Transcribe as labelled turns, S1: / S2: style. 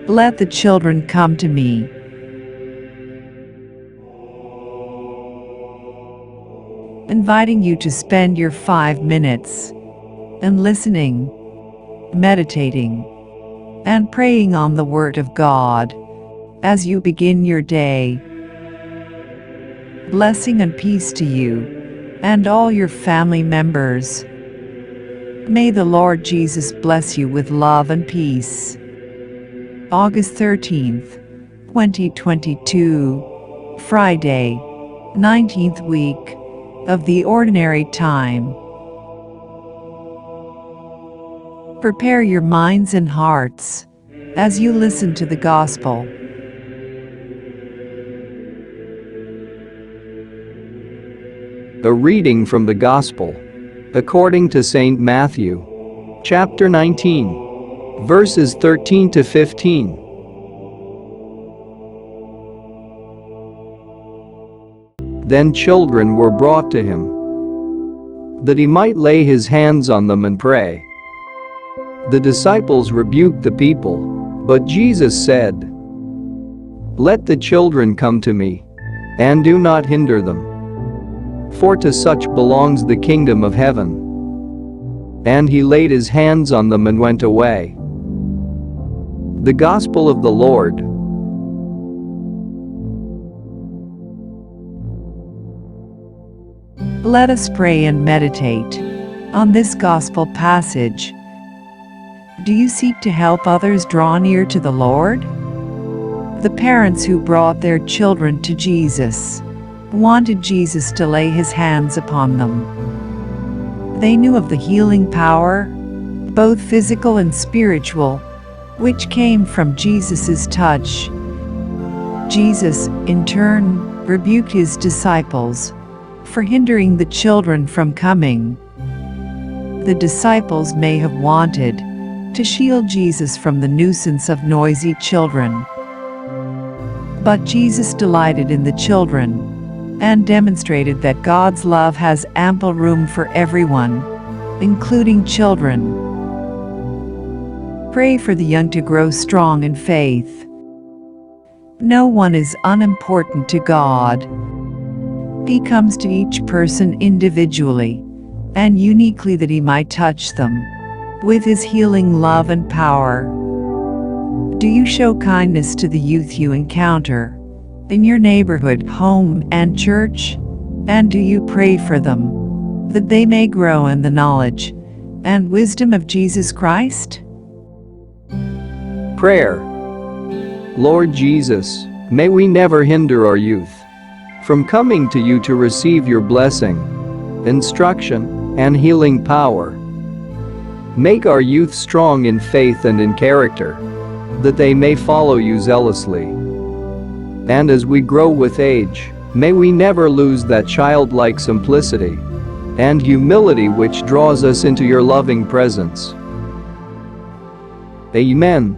S1: Let the children come to me. Inviting you to spend your 5 minutes and listening, meditating, and praying on the Word of God as you begin your day. Blessing and peace to you and all your family members. May the Lord Jesus bless you with love and peace. August 13th, 2022, Friday, 19th week of the Ordinary Time. Prepare your minds and hearts as you listen to the Gospel.
S2: A reading from the Gospel according to St. Matthew, chapter 19, verses 13 to 15. Then children were brought to him, that he might lay his hands on them and pray. The disciples rebuked the people, but Jesus said, "Let the children come to me, and do not hinder them. For to such belongs the kingdom of heaven." And he laid his hands on them and went away. The Gospel of the Lord.
S1: Let us pray and meditate on this Gospel passage. Do you seek to help others draw near to the Lord? The parents who brought their children to Jesus wanted Jesus to lay his hands upon them. They knew of the healing power, both physical and spiritual, which came from Jesus' touch. Jesus, in turn, rebuked his disciples for hindering the children from coming. The disciples may have wanted to shield Jesus from the nuisance of noisy children. But Jesus delighted in the children and demonstrated that God's love has ample room for everyone, including children. Pray for the young to grow strong in faith. No one is unimportant to God. He comes to each person individually and uniquely that he might touch them with his healing love and power. Do you show kindness to the youth you encounter in your neighborhood, home, and church? And do you pray for them that they may grow in the knowledge and wisdom of Jesus Christ?
S2: Prayer. Lord Jesus, may we never hinder our youth from coming to you to receive your blessing, instruction, and healing power. Make our youth strong in faith and in character, that they may follow you zealously. And as we grow with age, may we never lose that childlike simplicity and humility which draws us into your loving presence. Amen.